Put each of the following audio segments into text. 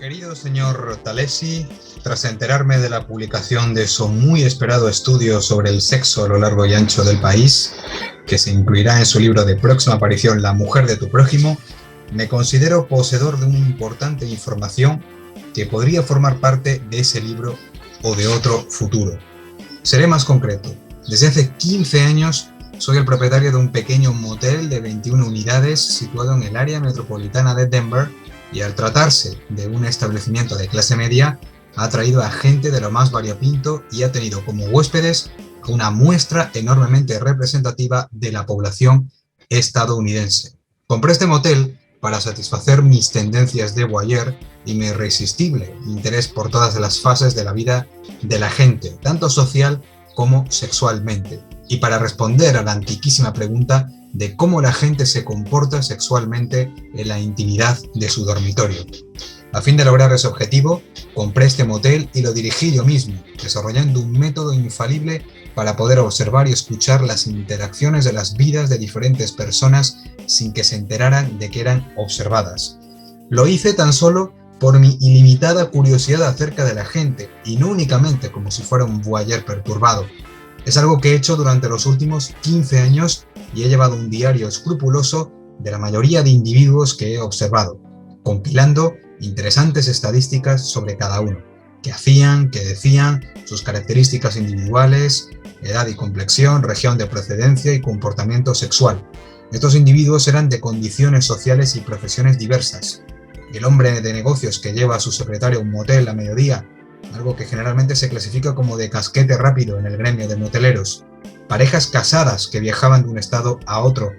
Querido señor Talesi, tras enterarme de la publicación de su muy esperado estudio sobre el sexo a lo largo y ancho del país, que se incluirá en su libro de próxima aparición La mujer de tu prójimo, me considero poseedor de una importante información que podría formar parte de ese libro o de otro futuro. Seré más concreto. Desde hace 15 años soy el propietario de un pequeño motel de 21 unidades situado en el área metropolitana de Denver, y al tratarse de un establecimiento de clase media, ha atraído a gente de lo más variopinto y ha tenido como huéspedes a una muestra enormemente representativa de la población estadounidense. Compré este motel para satisfacer mis tendencias de voyeur y mi irresistible interés por todas las fases de la vida de la gente, tanto social como sexualmente, y para responder a la antiquísima pregunta de cómo la gente se comporta sexualmente en la intimidad de su dormitorio. A fin de lograr ese objetivo, compré este motel y lo dirigí yo mismo, desarrollando un método infalible para poder observar y escuchar las interacciones de las vidas de diferentes personas sin que se enteraran de que eran observadas. Lo hice tan solo por mi ilimitada curiosidad acerca de la gente, y no únicamente como si fuera un voyeur perturbado. Es algo que he hecho durante los últimos 15 años y he llevado un diario escrupuloso de la mayoría de individuos que he observado, compilando interesantes estadísticas sobre cada uno, qué hacían, qué decían, sus características individuales, edad y complexión, región de procedencia y comportamiento sexual. Estos individuos eran de condiciones sociales y profesiones diversas. El hombre de negocios que lleva a su secretario a un motel a mediodía, algo que generalmente se clasifica como de casquete rápido en el gremio de moteleros. Parejas casadas que viajaban de un estado a otro,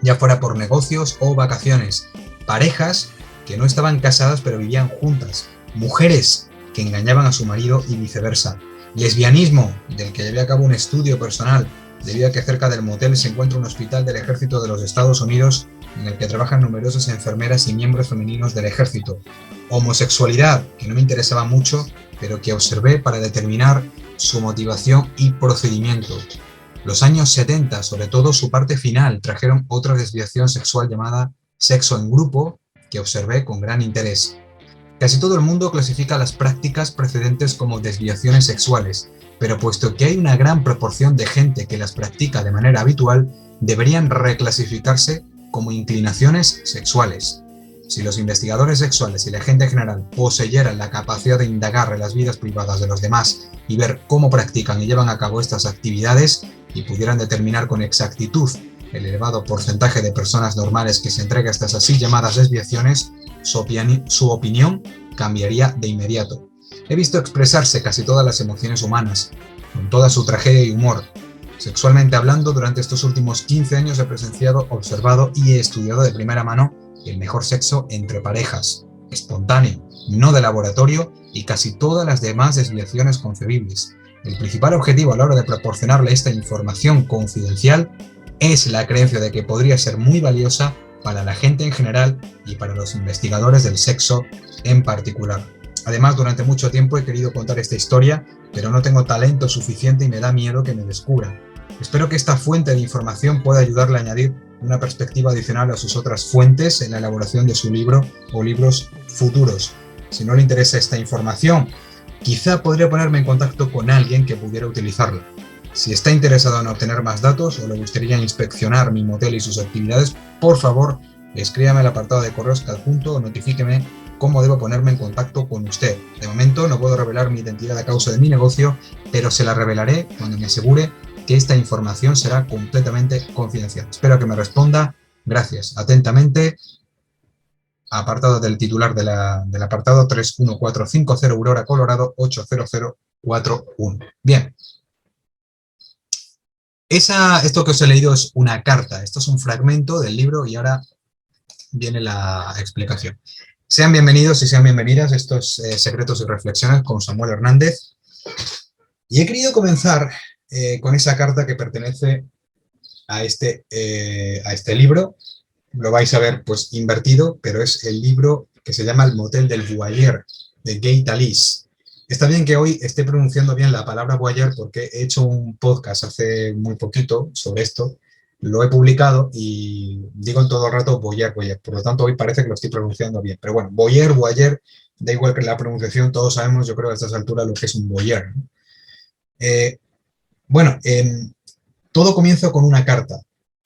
ya fuera por negocios o vacaciones. Parejas que no estaban casadas pero vivían juntas. Mujeres que engañaban a su marido y viceversa. Lesbianismo, del que llevé a cabo un estudio personal, debido a que cerca del motel se encuentra un hospital del Ejército de los Estados Unidos en el que trabajan numerosas enfermeras y miembros femeninos del ejército. Homosexualidad, que no me interesaba mucho, pero que observé para determinar su motivación y procedimiento. Los años 70, sobre todo su parte final, trajeron otra desviación sexual llamada sexo en grupo, que observé con gran interés. Casi todo el mundo clasifica las prácticas precedentes como desviaciones sexuales, pero puesto que hay una gran proporción de gente que las practica de manera habitual, deberían reclasificarse como inclinaciones sexuales. Si los investigadores sexuales y la gente en general poseyeran la capacidad de indagar en las vidas privadas de los demás y ver cómo practican y llevan a cabo estas actividades, y pudieran determinar con exactitud el elevado porcentaje de personas normales que se entrega a estas así llamadas desviaciones, su opinión cambiaría de inmediato. He visto expresarse casi todas las emociones humanas, con toda su tragedia y humor. Sexualmente hablando, durante estos últimos 15 años he presenciado, observado y he estudiado de primera mano el mejor sexo entre parejas, espontáneo, no de laboratorio, y casi todas las demás desviaciones concebibles. El principal objetivo a la hora de proporcionarle esta información confidencial es la creencia de que podría ser muy valiosa para la gente en general y para los investigadores del sexo en particular. Además, durante mucho tiempo he querido contar esta historia, pero no tengo talento suficiente y me da miedo que me descubran. Espero que esta fuente de información pueda ayudarle a añadir una perspectiva adicional a sus otras fuentes en la elaboración de su libro o libros futuros. Si no le interesa esta información, quizá podría ponerme en contacto con alguien que pudiera utilizarla. Si está interesado en obtener más datos o le gustaría inspeccionar mi motel y sus actividades, por favor, escríbame al apartado de correos que adjunto o notifíqueme cómo debo ponerme en contacto con usted. De momento no puedo revelar mi identidad a causa de mi negocio, pero se la revelaré cuando me asegure que esta información será completamente confidencial. Espero que me responda. Gracias. Atentamente, apartado del titular del apartado 31450 Aurora, Colorado 80041. Bien. Esto que os he leído es una carta. Esto es un fragmento del libro y ahora viene la explicación. Sean bienvenidos y sean bienvenidas a estos Secretos y Reflexiones con Samuel Hernández. Y he querido comenzar con esa carta que pertenece a este libro. Lo vais a ver pues invertido, pero es el libro que se llama El motel del voyeur, de Gay Talese. Está bien que hoy esté pronunciando bien la palabra voyeur porque he hecho un podcast hace muy poquito sobre esto, lo he publicado y digo en todo el rato voyeur, voyeur. Por lo tanto, hoy parece que lo estoy pronunciando bien. Pero bueno, voyeur, voyeur, da igual que la pronunciación, todos sabemos, yo creo, a estas alturas lo que es un voyeur, ¿no? Eh, bueno, todo comienza con una carta.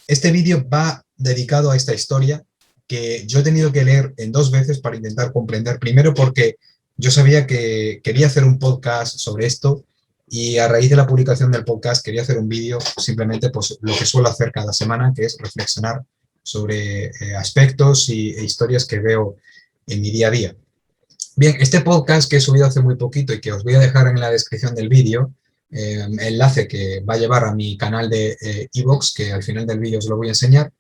Este vídeo va dedicado a esta historia que yo he tenido que leer en 2 veces para intentar comprender. Primero porque yo sabía que quería hacer un podcast sobre esto y a raíz de la publicación del podcast quería hacer un vídeo simplemente pues lo que suelo hacer cada semana, que es reflexionar sobre aspectos e historias que veo en mi día a día. Bien, este podcast que he subido hace muy poquito y que os voy a dejar en la descripción del vídeo, enlace que va a llevar a mi canal de iVoox, que al final del vídeo os lo voy a enseñar,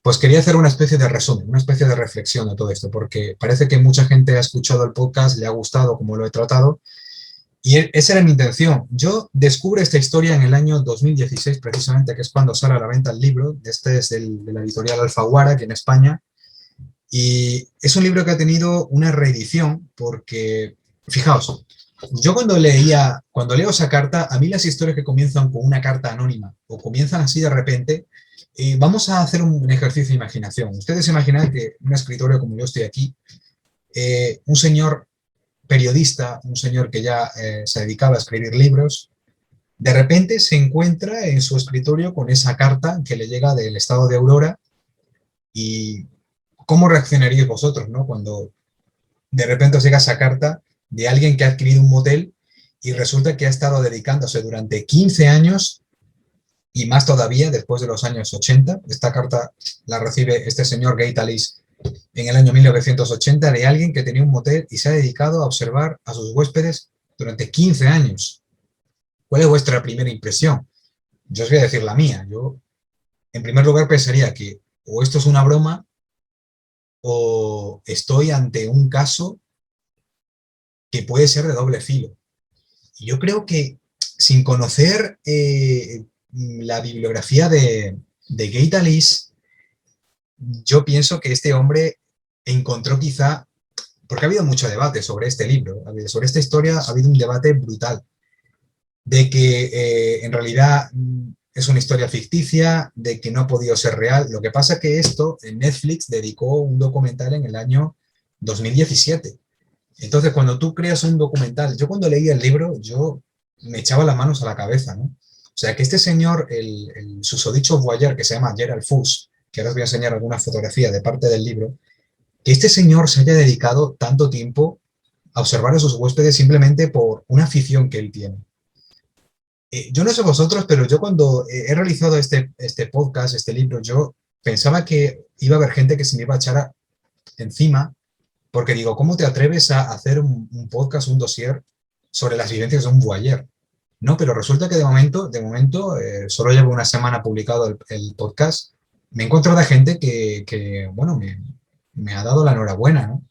pues quería hacer una especie de resumen, una especie de reflexión de todo esto, porque parece que mucha gente ha escuchado el podcast, le ha gustado cómo lo he tratado, y esa era mi intención. Yo descubro esta historia en el año 2016, precisamente, que es cuando sale a la venta el libro. Este es de la editorial Alfaguara, aquí en España, y es un libro que ha tenido una reedición porque, fijaos, yo cuando leo esa carta, a mí las historias que comienzan con una carta anónima o comienzan así de repente, vamos a hacer un ejercicio de imaginación. Ustedes imaginan que en un escritorio como yo estoy aquí, un señor periodista, un señor que ya se dedicaba a escribir libros, de repente se encuentra en su escritorio con esa carta que le llega del estado de Aurora. Y ¿cómo reaccionaríais vosotros, ¿no? Cuando de repente os llega esa carta de alguien que ha adquirido un motel y resulta que ha estado dedicándose durante 15 años y más todavía después de los años 80. Esta carta la recibe este señor Gay Talis en el año 1980 de alguien que tenía un motel y se ha dedicado a observar a sus huéspedes durante 15 años. ¿Cuál es vuestra primera impresión? Yo os voy a decir la mía. Yo, en primer lugar, pensaría que o esto es una broma o estoy ante un caso que puede ser de doble filo. Y yo creo que sin conocer la bibliografía de Gay Talis, yo pienso que este hombre encontró quizá, porque ha habido mucho debate sobre este libro, sobre esta historia ha habido un debate brutal, de que en realidad es una historia ficticia, de que no ha podido ser real. Lo que pasa es que esto, en Netflix dedicó un documental en el año 2017. Entonces, cuando tú creas un documental, yo cuando leía el libro, yo me echaba las manos a la cabeza, ¿no? O sea, que este señor, el susodicho voyeur, que se llama Gerald Fuchs, que ahora os voy a enseñar alguna fotografía de parte del libro, que este señor se haya dedicado tanto tiempo a observar a sus huéspedes simplemente por una afición que él tiene. Yo no sé vosotros, pero yo cuando he realizado este podcast, este libro, yo pensaba que iba a haber gente que se me iba a echar encima, porque digo, ¿cómo te atreves a hacer un podcast, un dossier sobre las vivencias de un voyeur? No, pero resulta que de momento solo llevo una semana publicado el podcast, me encuentro de gente que bueno, me ha dado la enhorabuena, ¿no?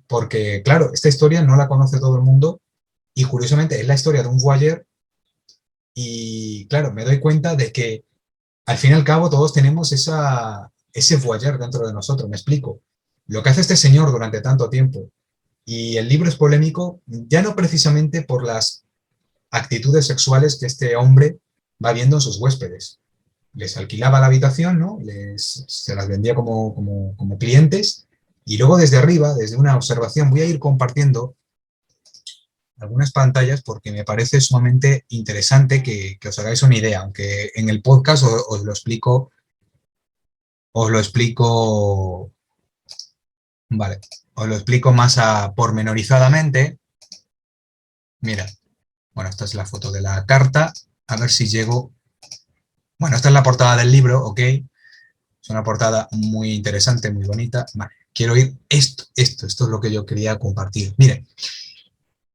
Porque, claro, esta historia no la conoce todo el mundo y curiosamente es la historia de un voyeur y, claro, me doy cuenta de que al fin y al cabo todos tenemos ese voyeur dentro de nosotros, me explico. Lo que hace este señor durante tanto tiempo, y el libro es polémico, ya no precisamente por las actitudes sexuales que este hombre va viendo en sus huéspedes. Les alquilaba la habitación, ¿no? Se las vendía como clientes, y luego desde arriba, desde una observación, voy a ir compartiendo algunas pantallas porque me parece sumamente interesante que os hagáis una idea, aunque en el podcast os lo explico, vale, os lo explico más pormenorizadamente. Mira, bueno, esta es la foto de la carta, a ver si llego. Bueno, esta es la portada del libro, ¿ok? Es una portada muy interesante, muy bonita. Vale, quiero ir esto es lo que yo quería compartir. Miren,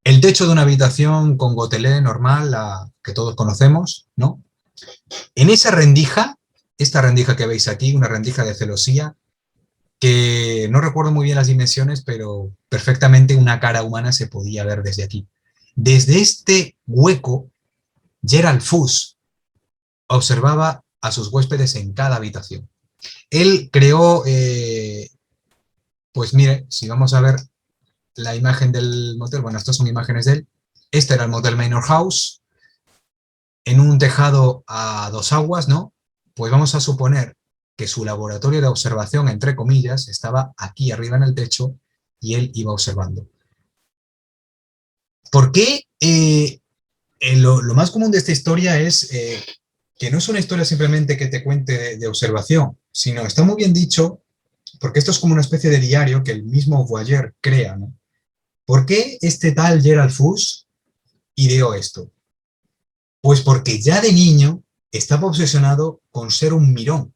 el techo de una habitación con gotelé normal, la que todos conocemos, ¿no? En esa rendija, esta rendija que veis aquí, una rendija de celosía, que no recuerdo muy bien las dimensiones, pero perfectamente una cara humana se podía ver desde aquí. Desde este hueco, Gerald Fuchs observaba a sus huéspedes en cada habitación. Él creó, pues mire, si vamos a ver la imagen del motel, bueno, estas son imágenes de él. Este era el Motel Manor House, en un tejado a 2 aguas, ¿no? Pues vamos a suponer que su laboratorio de observación, entre comillas, estaba aquí arriba en el techo, y él iba observando. ¿Por qué? Lo más común de esta historia es que no es una historia simplemente que te cuente de observación, sino está muy bien dicho, porque esto es como una especie de diario que el mismo Voyager crea, ¿no? ¿Por qué este tal Gerald Fuchs ideó esto? Pues porque ya de niño estaba obsesionado con ser un mirón.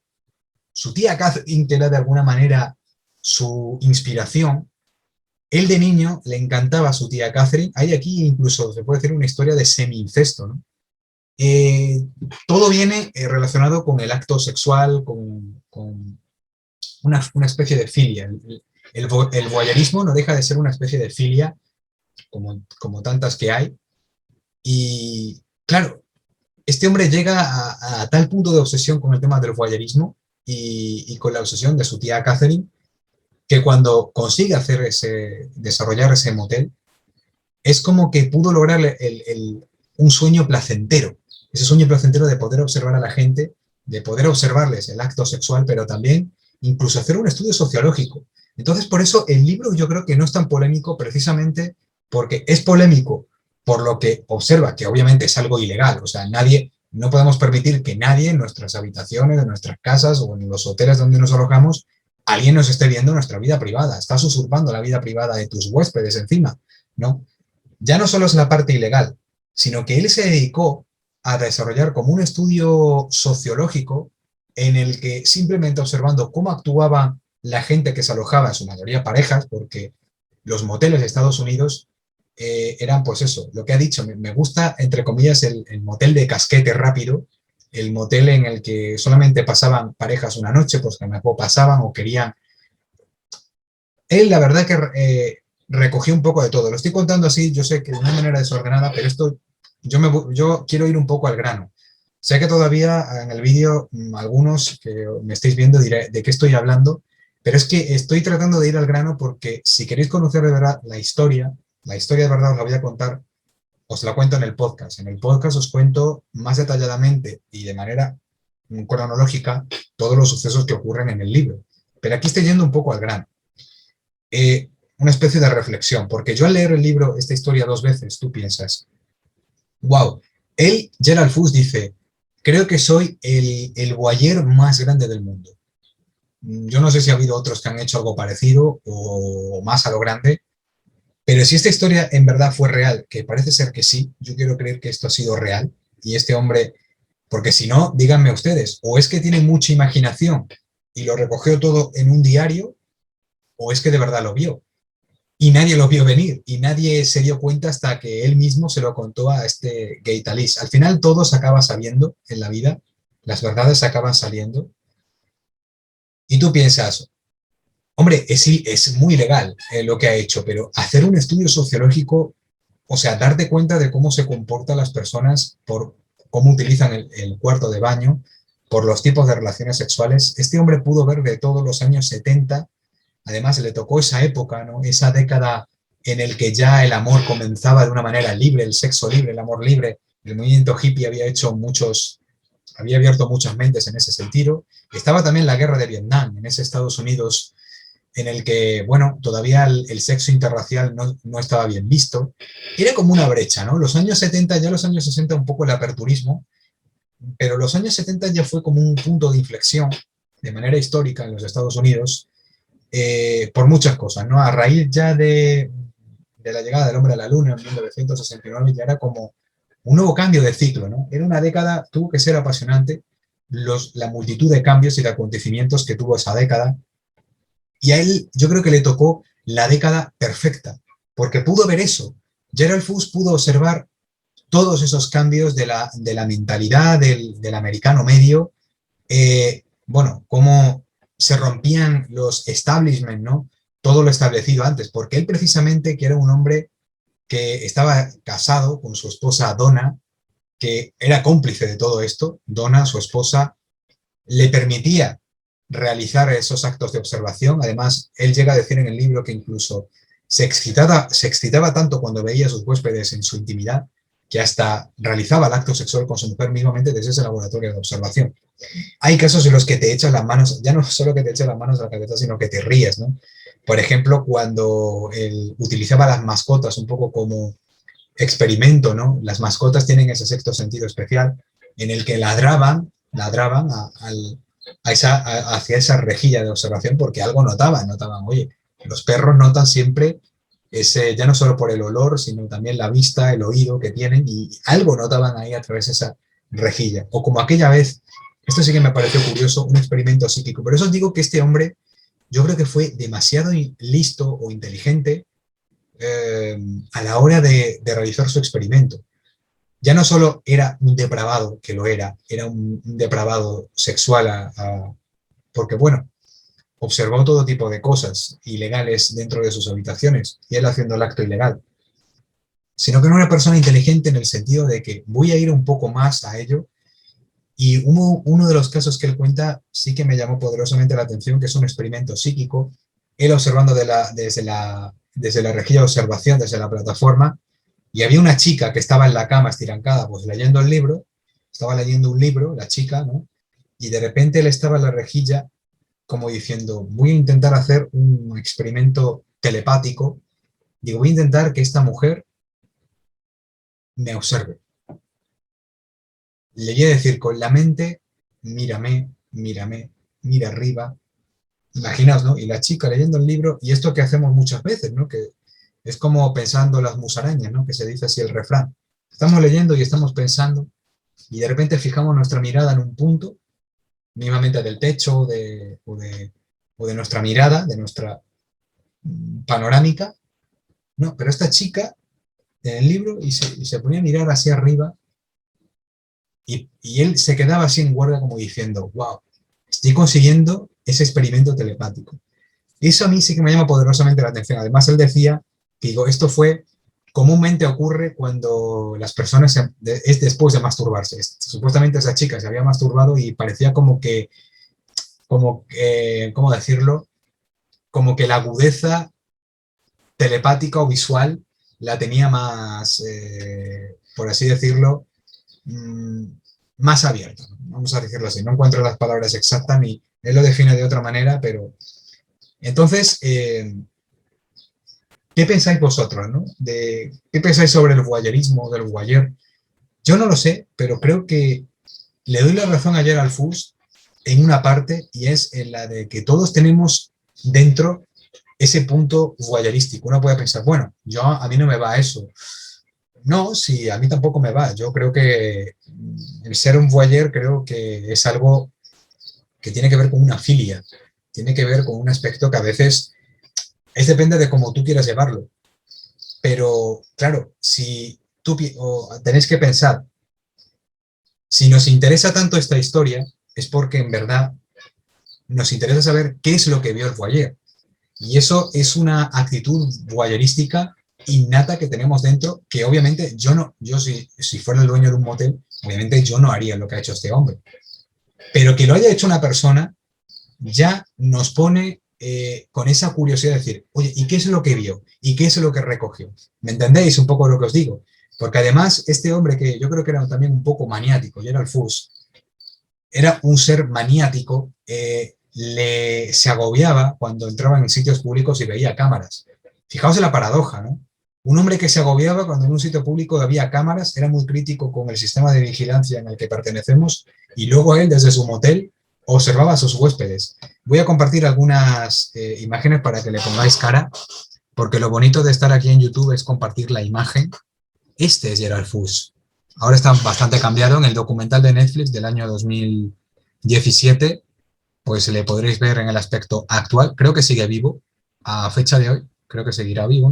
Su tía Catherine, que era de alguna manera su inspiración, él de niño le encantaba a su tía Catherine. Hay aquí incluso, se puede decir, una historia de semi-incesto, ¿no? Eh, Todo viene relacionado con el acto sexual, con una especie de filia. El voyerismo no deja de ser una especie de filia, como tantas que hay. Y claro, este hombre llega a tal punto de obsesión con el tema del voyerismo y con la obsesión de su tía Catherine, que cuando consigue desarrollar ese motel, es como que pudo lograr un sueño placentero, ese sueño placentero de poder observar a la gente, de poder observarles el acto sexual, pero también incluso hacer un estudio sociológico. Entonces, por eso el libro yo creo que no es tan polémico, precisamente porque es polémico por lo que observa, que obviamente es algo ilegal, o sea, no podemos permitir que nadie en nuestras habitaciones, en nuestras casas o en los hoteles donde nos alojamos, alguien nos esté viendo nuestra vida privada, estás usurpando la vida privada de tus huéspedes encima, ¿no? Ya no solo es la parte ilegal, sino que él se dedicó a desarrollar como un estudio sociológico en el que simplemente observando cómo actuaba la gente que se alojaba, en su mayoría parejas, porque los moteles de Estados Unidos eran pues eso, lo que ha dicho, me gusta entre comillas el motel de casquete rápido, el motel en el que solamente pasaban parejas una noche, pues que mejor pasaban o querían. Él la verdad que recogió un poco de todo. Lo estoy contando así, yo sé que de una manera desordenada, pero esto yo quiero ir un poco al grano. Sé que todavía en el vídeo algunos que me estáis viendo diré de qué estoy hablando, pero es que estoy tratando de ir al grano porque si queréis conocer de verdad la historia de verdad os la voy a contar, os la cuento en el podcast. En el podcast os cuento más detalladamente y de manera cronológica todos los sucesos que ocurren en el libro. Pero aquí estoy yendo un poco al grano. Una especie de reflexión, porque yo al leer el libro, esta historia dos veces, tú piensas, wow, Gerald Fuchs dice, creo que soy el voyeur más grande del mundo. Yo no sé si ha habido otros que han hecho algo parecido o más a lo grande, pero si esta historia en verdad fue real, que parece ser que sí, yo quiero creer que esto ha sido real, y este hombre, porque si no, díganme ustedes, o es que tiene mucha imaginación y lo recogió todo en un diario, o es que de verdad lo vio. Y nadie lo vio venir, y nadie se dio cuenta hasta que él mismo se lo contó a este Gay Talis. Al final todo se acaba sabiendo en la vida, las verdades se acaban saliendo, y tú piensas, hombre, es muy legal lo que ha hecho, pero hacer un estudio sociológico, o sea, darte cuenta de cómo se comportan las personas, por cómo utilizan el cuarto de baño, por los tipos de relaciones sexuales, este hombre pudo ver de todos los años 70. Además, le tocó esa época, ¿no? Esa década en el que ya el amor comenzaba de una manera libre, el sexo libre, el amor libre. El movimiento hippie había abierto muchas mentes en ese sentido. Estaba también la guerra de Vietnam, en ese Estados Unidos en el que, bueno, todavía el sexo interracial no estaba bien visto. Era como una brecha, ¿no? Los años 70, ya los años 60 un poco el aperturismo, pero los años 70 ya fue como un punto de inflexión de manera histórica en los Estados Unidos, por muchas cosas, ¿no? A raíz ya de la llegada del hombre a la luna en 1969 ya era como un nuevo cambio de ciclo, ¿no? Era una década, tuvo que ser apasionante, la multitud de cambios y de acontecimientos que tuvo esa década, y a él yo creo que le tocó la década perfecta, porque pudo ver eso. Gerald Fuchs pudo observar todos esos cambios de la mentalidad del americano medio, bueno, cómo se rompían los establishment, ¿no? Todo lo establecido antes, porque él precisamente, que era un hombre que estaba casado con su esposa Donna, que era cómplice de todo esto, Donna, su esposa, le permitía realizar esos actos de observación. Además, él llega a decir en el libro que incluso se excitaba tanto cuando veía a sus huéspedes en su intimidad, que hasta realizaba el acto sexual con su mujer mismamente desde ese laboratorio de observación. Hay casos en los que te echas las manos, ya no solo que te echas las manos a la cabeza, sino que te ríes, ¿no? Por ejemplo, cuando él utilizaba las mascotas un poco como experimento, ¿no? Las mascotas tienen ese sexto sentido especial en el que ladraban hacia esa rejilla de observación porque algo notaban, oye, los perros notan siempre ese, ya no solo por el olor, sino también la vista, el oído que tienen, y algo notaban ahí a través de esa rejilla. O como aquella vez, esto sí que me pareció curioso, un experimento psíquico. Por eso os digo que este hombre, yo creo que fue demasiado listo o inteligente a la hora de realizar su experimento. Ya no solo era un depravado, que lo era un depravado sexual, porque bueno, observó todo tipo de cosas ilegales dentro de sus habitaciones y él haciendo el acto ilegal, sino que era una persona inteligente en el sentido de que voy a ir un poco más a ello. Y uno de los casos que él cuenta sí que me llamó poderosamente la atención, que es un experimento psíquico, él observando desde la rejilla de observación, desde la plataforma, y había una chica que estaba en la cama estirancada, pues leyendo el libro, estaba leyendo un libro, la chica, ¿no? Y de repente él estaba en la rejilla como diciendo, voy a intentar hacer un experimento telepático, digo, voy a intentar que esta mujer me observe. Le voy a decir con la mente, mírame, mírame, mira arriba, imaginaos, ¿no? Y la chica leyendo el libro, y esto que hacemos muchas veces, ¿no? Que es como pensando las musarañas, ¿no? Que se dice así el refrán. Estamos leyendo y estamos pensando, y de repente fijamos nuestra mirada en un punto, mínimamente del techo o de nuestra mirada, de nuestra panorámica, no, pero esta chica en el libro y se ponía a mirar hacia arriba y él se quedaba así en guardia como diciendo, wow, estoy consiguiendo ese experimento telepático. Eso a mí sí que me llama poderosamente la atención. Además, él decía que digo, esto fue, comúnmente ocurre cuando las personas, es después de masturbarse. Supuestamente esa chica se había masturbado y parecía ¿cómo decirlo? Como que la agudeza telepática o visual la tenía más, por así decirlo, mmm, más abierta. Vamos a decirlo así. No encuentro las palabras exactas ni él lo define de otra manera, pero entonces, ¿qué pensáis vosotros, no? ¿Qué pensáis sobre el voyeurismo, del voyeur? Yo no lo sé, pero creo que le doy la razón ayer al FUS en una parte y es en la de que todos tenemos dentro ese punto voyeurístico. Uno puede pensar, bueno, a mí no me va eso. No, sí, a mí tampoco me va. Yo creo que el ser un voyeur creo que es algo que tiene que ver con una filia, tiene que ver con un aspecto que a veces depende de cómo tú quieras llevarlo. Pero, claro, si tenéis que pensar, si nos interesa tanto esta historia, es porque en verdad nos interesa saber qué es lo que vio el voyeur. Y eso es una actitud voyeurística innata que tenemos dentro, que obviamente yo si fuera el dueño de un motel, obviamente yo no haría lo que ha hecho este hombre. Pero que lo haya hecho una persona ya nos pone con esa curiosidad de decir, oye, ¿y qué es lo que vio? ¿Y qué es lo que recogió? ¿Me entendéis un poco lo que os digo? Porque además este hombre que yo creo que era también un poco maniático, y era el Fus, era un ser maniático, se agobiaba cuando entraba en sitios públicos y veía cámaras. Fijaos en la paradoja, ¿no? Un hombre que se agobiaba cuando en un sitio público había cámaras, era muy crítico con el sistema de vigilancia en el que pertenecemos, y luego él, desde su motel, observaba a sus huéspedes. Voy a compartir algunas imágenes para que le pongáis cara, porque lo bonito de estar aquí en YouTube es compartir la imagen. Este es Gerald Fus. Ahora está bastante cambiado. En el documental de Netflix del año 2017, pues le podréis ver en el aspecto actual. Creo que sigue vivo a fecha de hoy. Creo que seguirá vivo.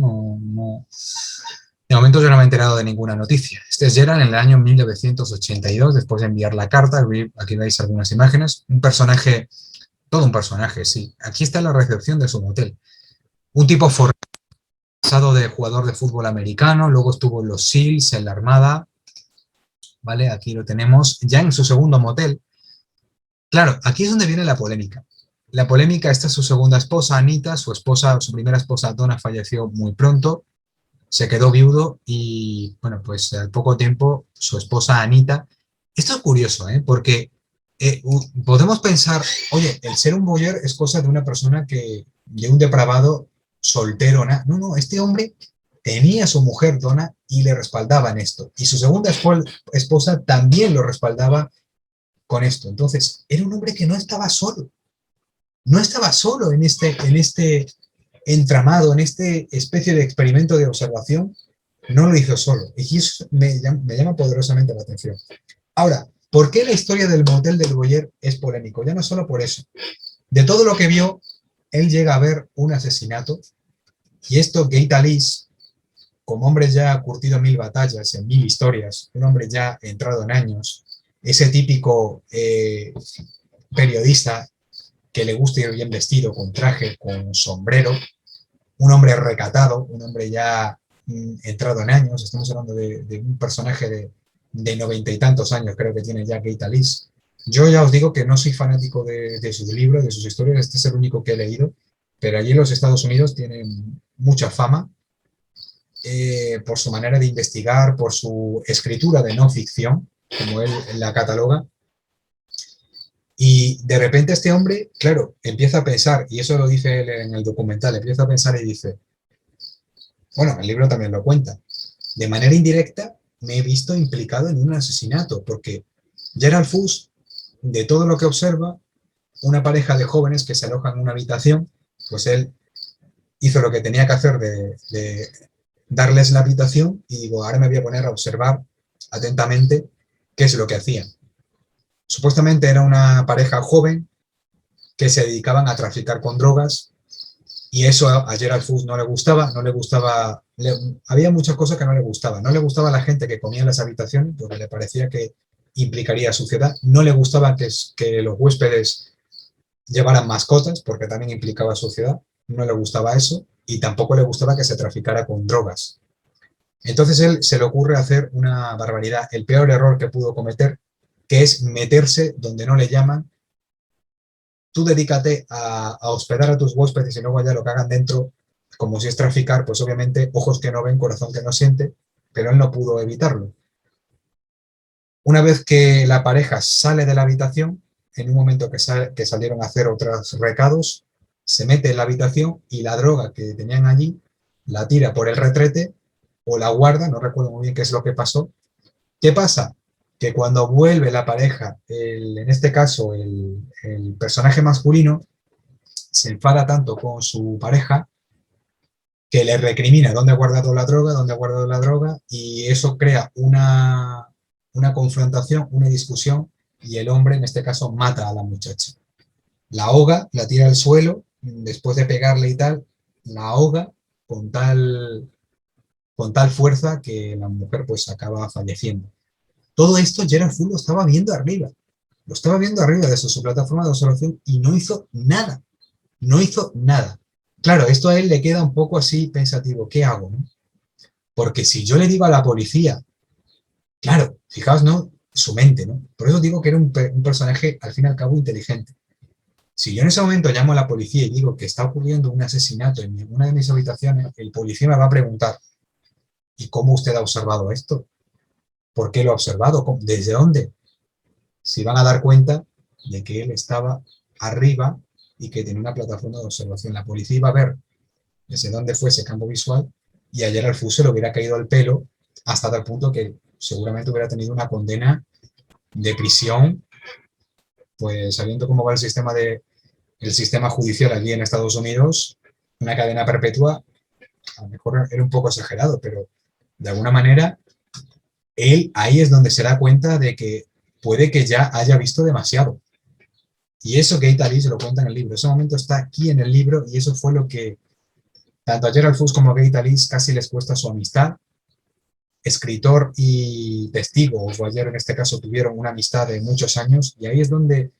De momento yo no me he enterado de ninguna noticia. Este es Gerald en el año 1982, después de enviar la carta. Aquí veis algunas imágenes. Un personaje, todo un personaje, sí. Aquí está la recepción de su motel. Un tipo pasado de jugador de fútbol americano, luego estuvo en los SEALs, en la Armada, ¿vale? Aquí lo tenemos, ya en su segundo motel. Claro, aquí es donde viene la polémica. La polémica, esta es su segunda esposa, Anita, su primera esposa, Donna, falleció muy pronto, se quedó viudo y, bueno, pues al poco tiempo su esposa, Anita, esto es curioso, porque Podemos pensar, oye, el ser un voyeur es cosa de una persona de un depravado soltero. No, no, este hombre tenía a su mujer, Donna, y le respaldaba en esto. Y su segunda esposa también lo respaldaba con esto. Entonces, era un hombre que no estaba solo. No estaba solo en este entramado, en este especie de experimento de observación. No lo hizo solo. Y eso me llama poderosamente la atención. Ahora, ¿por qué la historia del motel del Boyer es polémico? Ya no solo por eso. De todo lo que vio, él llega a ver un asesinato y esto Gay Talis, como hombre ya curtido en 1000 batallas, en 1000 historias, un hombre ya entrado en años, ese típico periodista que le gusta ir bien vestido, con traje, con sombrero, un hombre recatado, un hombre ya entrado en años, estamos hablando de un personaje de 90 y tantos años, creo que tiene ya Kate Alice. Yo ya os digo que no soy fanático de sus libros, de sus historias, este es el único que he leído, pero allí en los Estados Unidos tiene mucha fama por su manera de investigar, por su escritura de no ficción, como él la cataloga, y de repente este hombre, claro, empieza a pensar, y eso lo dice él en el documental, empieza a pensar y dice, bueno, el libro también lo cuenta, de manera indirecta me he visto implicado en un asesinato, porque Gerald Fuchs, de todo lo que observa, una pareja de jóvenes que se alojan en una habitación, pues él hizo lo que tenía que hacer de darles la habitación y digo, ahora me voy a poner a observar atentamente qué es lo que hacían. Supuestamente era una pareja joven que se dedicaban a traficar con drogas y eso a Gerald Fuchs no le gustaba, había muchas cosas que no le gustaba a la gente que comía en las habitaciones porque le parecía que implicaría suciedad, no le gustaba que los huéspedes llevaran mascotas porque también implicaba suciedad, no le gustaba eso y tampoco le gustaba que se traficara con drogas. Entonces él se le ocurre hacer una barbaridad, el peor error que pudo cometer, que es meterse donde no le llaman. Tú dedícate a hospedar a tus huéspedes y luego allá lo que hagan dentro, como si es traficar, pues obviamente ojos que no ven, corazón que no siente, pero él no pudo evitarlo. Una vez que la pareja sale de la habitación, en un momento que salieron a hacer otros recados, se mete en la habitación y la droga que tenían allí la tira por el retrete o la guarda, no recuerdo muy bien qué es lo que pasó. ¿Qué pasa? Que cuando vuelve la pareja, en este caso el personaje masculino, se enfada tanto con su pareja que le recrimina dónde ha guardado la droga, dónde ha guardado la droga, y eso crea una confrontación, una discusión, y el hombre, en este caso, mata a la muchacha. La ahoga, la tira al suelo, después de pegarle y tal, la ahoga con con tal fuerza que la mujer pues acaba falleciendo. Todo esto Gerald Furr lo estaba viendo arriba de su plataforma de observación y no hizo nada, no hizo nada. Claro, esto a él le queda un poco así pensativo, ¿qué hago? ¿No? Porque si yo le digo a la policía, claro, fijaos, ¿no? Su mente, ¿no? Por eso digo que era un personaje, al fin y al cabo, inteligente. Si yo en ese momento llamo a la policía y digo que está ocurriendo un asesinato en una de mis habitaciones, el policía me va a preguntar, ¿y cómo usted ha observado esto? ¿Por qué lo ha observado? ¿Desde dónde? Se van a dar cuenta de que él estaba arriba y que tenía una plataforma de observación. La policía iba a ver desde dónde fue ese campo visual y ayer al fuso le hubiera caído al pelo hasta tal punto que seguramente hubiera tenido una condena de prisión, pues sabiendo cómo va el sistema judicial allí en Estados Unidos, una cadena perpetua, a lo mejor era un poco exagerado, pero de alguna manera él ahí es donde se da cuenta de que puede que ya haya visto demasiado. Y eso que Italy se lo cuenta en el libro. Ese momento está aquí en el libro y eso fue lo que tanto a Gerald Fuchs como a Gay Talis casi les cuesta su amistad. Escritor y testigo, o ayer en este caso tuvieron una amistad de muchos años y ahí es donde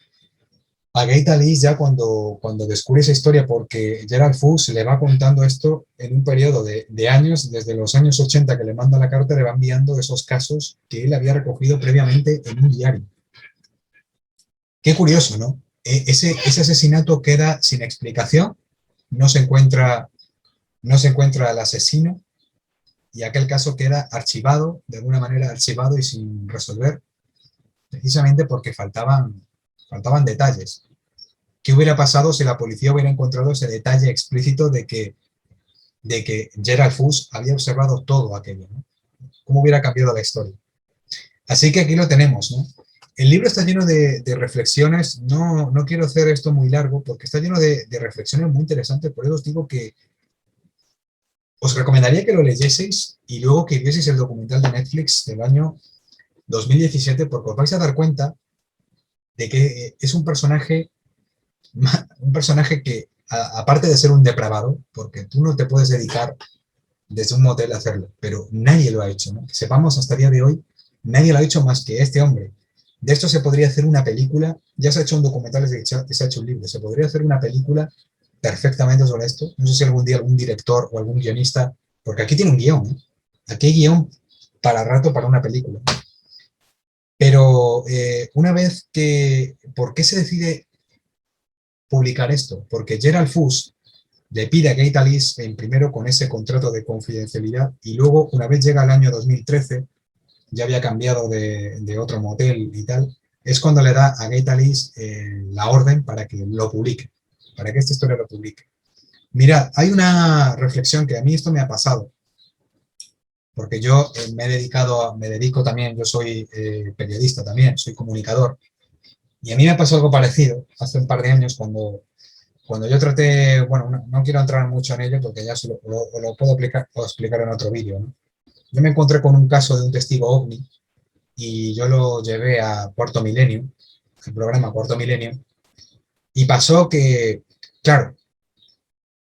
a Gay Talis ya cuando descubre esa historia, porque Gerald Fuchs le va contando esto en un periodo de años, desde los años 80 que le manda la carta, le va enviando esos casos que él había recogido previamente en un diario. Qué curioso, ¿no? Ese asesinato queda sin explicación, no se encuentra, no se encuentra al asesino y aquel caso queda archivado, de alguna manera archivado y sin resolver, precisamente porque faltaban faltaban detalles. ¿Qué hubiera pasado si la policía hubiera encontrado ese detalle explícito de que Gerald Fuchs había observado todo aquello, ¿no? ¿Cómo hubiera cambiado la historia? Así que aquí lo tenemos, ¿no? El libro está lleno de reflexiones, no quiero hacer esto muy largo, porque está lleno de reflexiones muy interesantes, por eso os digo que os recomendaría que lo leyeseis y luego que vieseis el documental de Netflix del año 2017, porque os vais a dar cuenta de que es un personaje que, aparte de ser un depravado, porque tú no te puedes dedicar desde un motel a hacerlo, pero nadie lo ha hecho, ¿no? Que sepamos hasta el día de hoy, nadie lo ha hecho más que este hombre. De esto se podría hacer una película, ya se ha hecho un documental, se ha hecho un libro, se podría hacer una película perfectamente sobre esto. No sé si algún día algún director o algún guionista, porque aquí tiene un guión, ¿eh? Aquí hay guión para rato para una película. Pero una vez que, ¿por qué se decide publicar esto? Porque Gerald Fuchs le pide a Gate Alice primero con ese contrato de confidencialidad y luego, una vez llega el año 2013, ya había cambiado de otro motel y tal, es cuando le da a Gate Alice la orden para que lo publique, para que esta historia lo publique. Mira, hay una reflexión que a mí esto me ha pasado, porque yo me dedico también, yo soy periodista también, soy comunicador, y a mí me pasó algo parecido hace un par de años cuando yo traté, bueno, no quiero entrar mucho en ello porque ya lo puedo explicar en otro vídeo, ¿no? Yo me encontré con un caso de un testigo OVNI y yo lo llevé a Cuarto Milenio, el programa Cuarto Milenio, y pasó que, claro,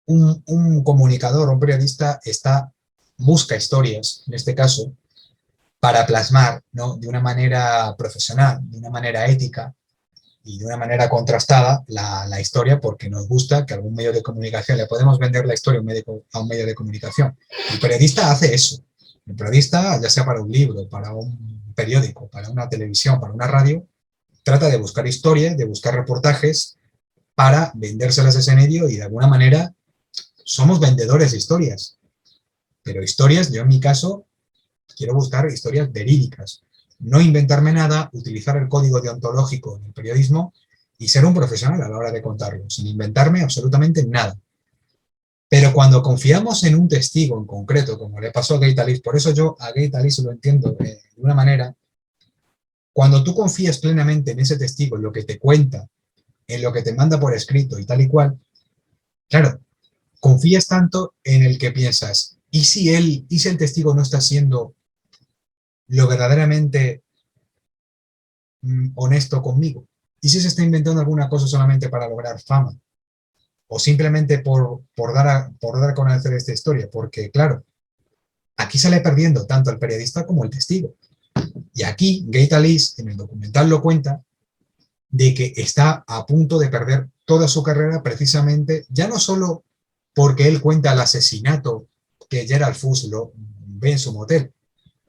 un comunicador, un periodista busca historias, en este caso, para plasmar, ¿no?, de una manera profesional, de una manera ética y de una manera contrastada la historia, porque nos gusta que algún medio de comunicación le podemos vender la historia a un medio de comunicación. El periodista hace eso. El periodista, ya sea para un libro, para un periódico, para una televisión, para una radio, trata de buscar historias, de buscar reportajes para vendérselas a ese medio y de alguna manera somos vendedores de historias. Pero historias, yo en mi caso, quiero buscar historias verídicas. No inventarme nada, utilizar el código deontológico en el periodismo y ser un profesional a la hora de contarlo, sin inventarme absolutamente nada. Pero cuando confiamos en un testigo en concreto, como le pasó a Gate Alice, por eso yo a Gate Alice lo entiendo de una manera, cuando tú confías plenamente en ese testigo, en lo que te cuenta, en lo que te manda por escrito y tal y cual, claro, confías tanto en el que piensas, ¿y si el testigo no está siendo lo verdaderamente honesto conmigo? ¿Y si se está inventando alguna cosa solamente para lograr fama? O simplemente por dar a conocer esta historia, porque claro, aquí sale perdiendo tanto el periodista como el testigo. Y aquí Gate Alice, en el documental lo cuenta, de que está a punto de perder toda su carrera precisamente, ya no solo porque él cuenta el asesinato que Gerald Fuchs lo ve en su motel,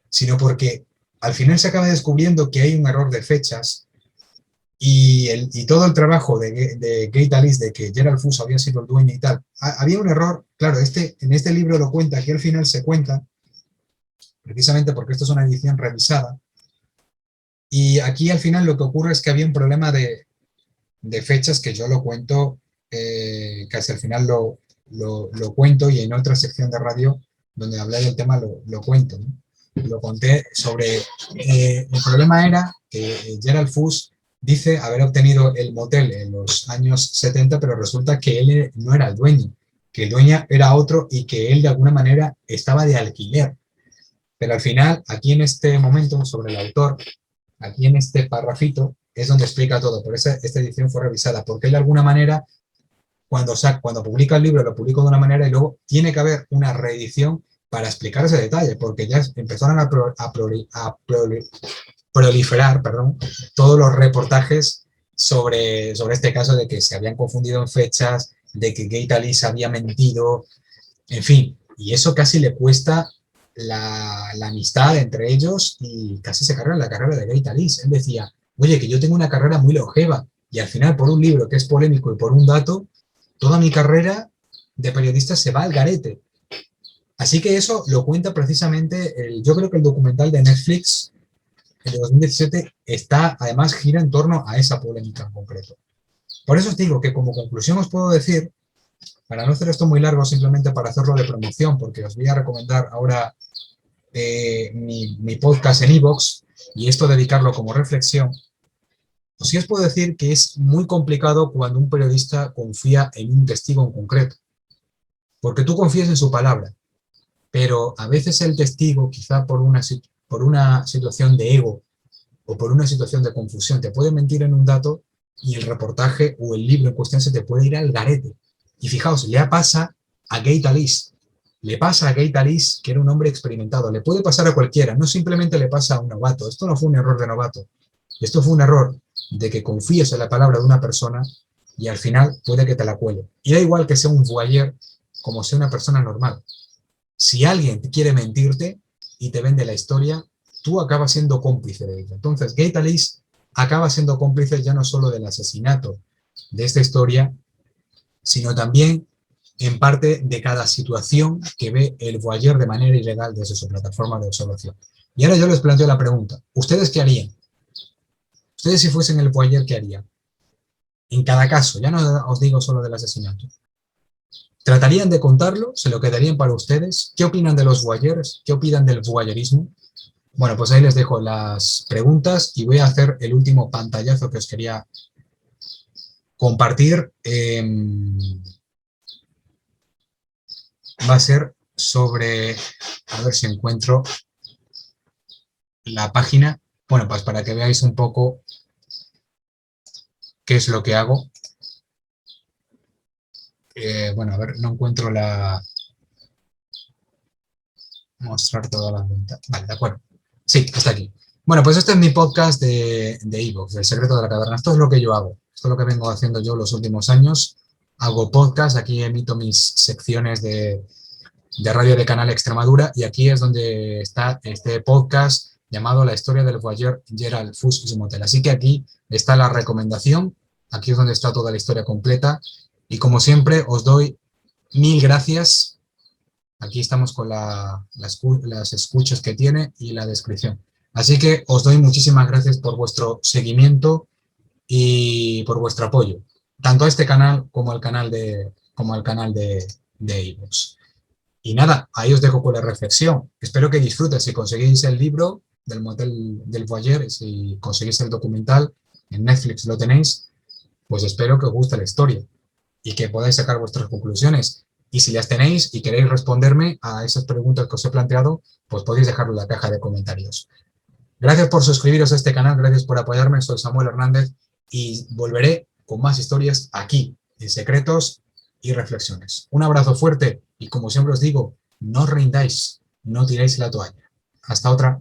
sino porque al final se acaba descubriendo que hay un error de fechas y todo el trabajo de Gate Alice de que Gerald Fuchs había sido el dueño y tal, había un error, claro, en este libro lo cuenta, aquí al final se cuenta, precisamente porque esto es una edición revisada, y aquí al final lo que ocurre es que había un problema de fechas que yo lo cuento, casi al final lo cuento y en otra sección de radio donde hablé del tema lo cuento, ¿no? Lo conté sobre, el problema era que Gerald Fuchs dice haber obtenido el motel en los años 70, pero resulta que él no era el dueño, que el dueño era otro y que él de alguna manera estaba de alquiler. Pero al final, aquí en este momento, sobre el autor, aquí en este parrafito, es donde explica todo. Por eso esta edición fue revisada, porque él de alguna manera, cuando publica el libro, lo publica de una manera y luego tiene que haber una reedición para explicar ese detalle, porque ya empezaron proliferar, perdón, todos los reportajes sobre este caso de que se habían confundido en fechas, de que Gate Alice había mentido, en fin, y eso casi le cuesta la amistad entre ellos y casi se carga la carrera de Gate Alice. Él decía, oye, que yo tengo una carrera muy longeva y al final por un libro que es polémico y por un dato, toda mi carrera de periodista se va al garete. Así que eso lo cuenta precisamente, yo creo que el documental de Netflix el de 2017 está, además, gira en torno a esa polémica en concreto. Por eso os digo que como conclusión os puedo decir, para no hacer esto muy largo, simplemente para hacerlo de promoción, porque os voy a recomendar ahora mi podcast en iVoox y esto dedicarlo como reflexión, pues sí os puedo decir que es muy complicado cuando un periodista confía en un testigo en concreto, porque tú confías en su palabra, pero a veces el testigo, quizá por una situación de ego o por una situación de confusión, te puede mentir en un dato y el reportaje o el libro en cuestión se te puede ir al garete. Y fijaos, le pasa a Gay Talis, le pasa a Gay Talis, que era un hombre experimentado, le puede pasar a cualquiera, no simplemente le pasa a un novato, esto no fue un error de novato, esto fue un error de que confíes en la palabra de una persona y al final puede que te la cuele. Y da igual que sea un voyeur como sea una persona normal. Si alguien quiere mentirte y te vende la historia, tú acabas siendo cómplice de ello. Entonces, Gay Talis acaba siendo cómplice ya no solo del asesinato de esta historia, sino también en parte de cada situación que ve el voyeur de manera ilegal desde su plataforma de observación. Y ahora yo les planteo la pregunta, ¿ustedes qué harían? Ustedes si fuesen el voyeur, ¿qué harían? En cada caso, ya no os digo solo del asesinato. ¿Tratarían de contarlo? ¿Se lo quedarían para ustedes? ¿Qué opinan de los voyeurs? ¿Qué opinan del voyeurismo? Bueno, pues ahí les dejo las preguntas y voy a hacer el último pantallazo que os quería compartir. Va a ser sobre, a ver si encuentro la página, bueno, pues para que veáis un poco qué es lo que hago. Bueno, a ver, no encuentro mostrar toda la venta. Vale, de acuerdo. Sí, está aquí. Bueno, pues este es mi podcast de iVoox, El secreto de la caverna. Esto es lo que yo hago. Esto es lo que vengo haciendo yo los últimos años. Hago podcast, aquí emito mis secciones de radio de Canal Extremadura y aquí es donde está este podcast llamado La historia del voyeur Gerald Fus y su motel. Así que aquí está la recomendación, aquí es donde está toda la historia completa y como siempre os doy mil gracias. Aquí estamos con las escuchas que tiene y la descripción. Así que os doy muchísimas gracias por vuestro seguimiento y por vuestro apoyo, tanto a este canal como al canal de iVoox. Y nada, ahí os dejo con la reflexión. Espero que disfrutes. Si conseguís el libro del motel del voyeur, si conseguís el documental, en Netflix lo tenéis, pues espero que os guste la historia y que podáis sacar vuestras conclusiones. Y si las tenéis y queréis responderme a esas preguntas que os he planteado, pues podéis dejarlo en la caja de comentarios. Gracias por suscribiros a este canal, gracias por apoyarme. Soy Samuel Hernández y volveré con más historias aquí, en Secretos y Reflexiones. Un abrazo fuerte y como siempre os digo, no os rindáis, no tiréis la toalla. Hasta otra.